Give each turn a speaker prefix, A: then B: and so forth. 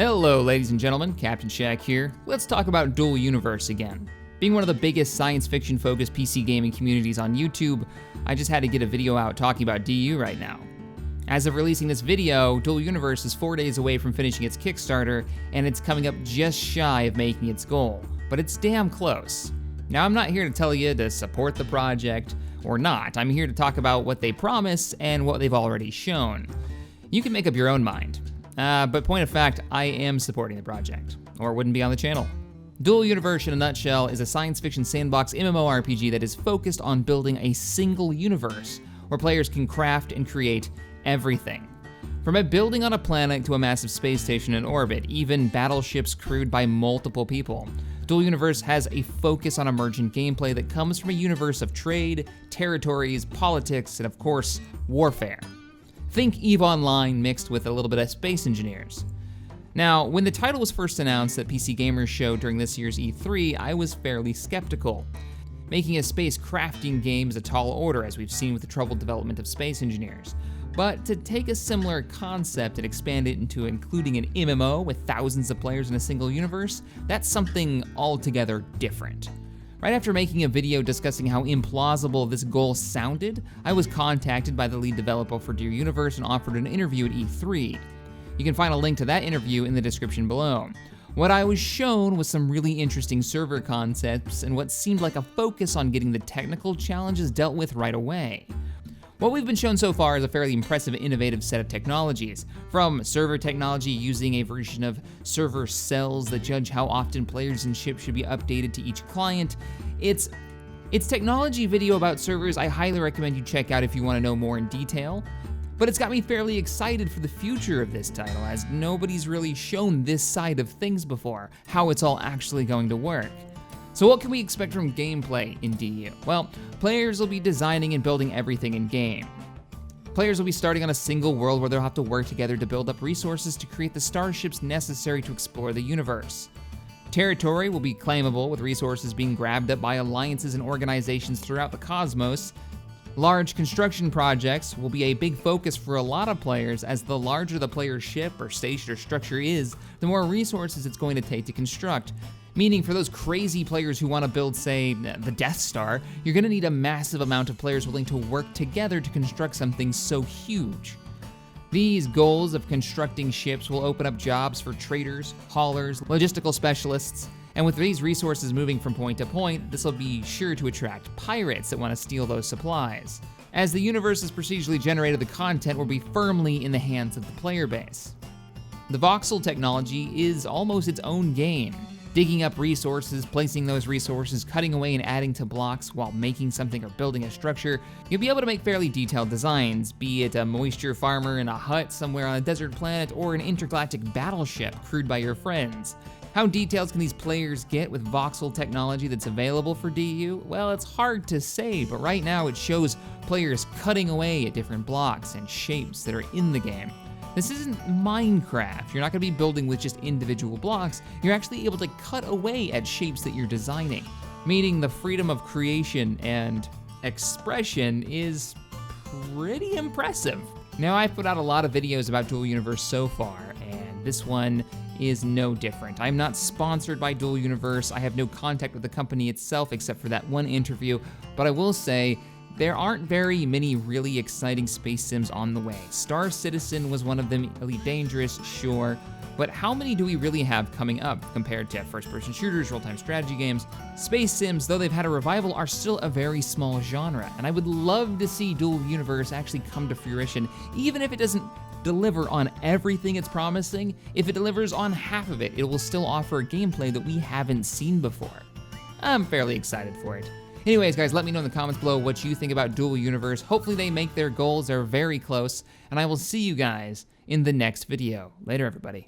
A: Hello ladies and gentlemen, CaptainShack here. Let's talk about Dual Universe again. Being one of the biggest science fiction focused PC gaming communities on YouTube, I just had to get a video out talking about DU right now. As of releasing this video, Dual Universe is 4 days away from finishing its Kickstarter, and it's coming up just shy of making its goal, but it's damn close. Now I'm not here to tell you to support the project or not. I'm here to talk about what they promise and what they've already shown. You can make up your own mind. But point of fact, I am supporting the project, or it wouldn't be on the channel. Dual Universe, in a nutshell, is a science fiction sandbox MMORPG that is focused on building a single universe where players can craft and create everything. From a building on a planet to a massive space station in orbit, even battleships crewed by multiple people. Dual Universe has a focus on emergent gameplay that comes from a universe of trade, territories, politics, and of course, warfare. Think EVE Online mixed with a little bit of Space Engineers. Now, when the title was first announced at PC Gamers Show during this year's E3, I was fairly skeptical. Making a space crafting game is a tall order, as we've seen with the troubled development of Space Engineers. But to take a similar concept and expand it into including an MMO with thousands of players in a single universe, that's something altogether different. Right after making a video discussing how implausible this goal sounded, I was contacted by the lead developer for Dual Universe and offered an interview at E3. You can find a link to that interview in the description below. What I was shown was some really interesting server concepts and what seemed like a focus on getting the technical challenges dealt with right away. What we've been shown so far is a fairly impressive innovative set of technologies, from server technology using a version of server cells that judge how often players and ships should be updated to each client. It's technology video about servers I highly recommend you check out if you want to know more in detail, but it's got me fairly excited for the future of this title, as nobody's really shown this side of things before, how it's all actually going to work. So what can we expect from gameplay in DU? Well, players will be designing and building everything in game. Players will be starting on a single world where they'll have to work together to build up resources to create the starships necessary to explore the universe. Territory will be claimable, with resources being grabbed up by alliances and organizations throughout the cosmos. Large construction projects will be a big focus for a lot of players, as the larger the player's ship or station or structure is, the more resources it's going to take to construct. Meaning for those crazy players who want to build, say, the Death Star, you're going to need a massive amount of players willing to work together to construct something so huge. These goals of constructing ships will open up jobs for traders, haulers, logistical specialists, and with these resources moving from point to point, this will be sure to attract pirates that want to steal those supplies. As the universe is procedurally generated, the content will be firmly in the hands of the player base. The voxel technology is almost its own game. Digging up resources, placing those resources, cutting away and adding to blocks while making something or building a structure, you'll be able to make fairly detailed designs, be it a moisture farmer in a hut somewhere on a desert planet or an intergalactic battleship crewed by your friends. How detailed can these players get with voxel technology that's available for DU? Well, it's hard to say, but right now it shows players cutting away at different blocks and shapes that are in the game. This isn't Minecraft. You're not gonna be building with just individual blocks. You're actually able to cut away at shapes that you're designing, meaning the freedom of creation and expression is pretty impressive. Now, I've put out a lot of videos about Dual Universe so far, and this one is no different. I'm not sponsored by Dual Universe. I have no contact with the company itself except for that one interview, but I will say, there aren't very many really exciting space sims on the way. Star Citizen was one of them, Elite Dangerous, sure, but how many do we really have coming up compared to first-person shooters, real-time strategy games? Space sims, though they've had a revival, are still a very small genre, and I would love to see Dual Universe actually come to fruition, even if it doesn't deliver on everything it's promising. If it delivers on half of it, it will still offer a gameplay that we haven't seen before. I'm fairly excited for it. Anyways, guys, let me know in the comments below what you think about Dual Universe. Hopefully they make their goals. They're very close, and I will see you guys in the next video. Later, everybody.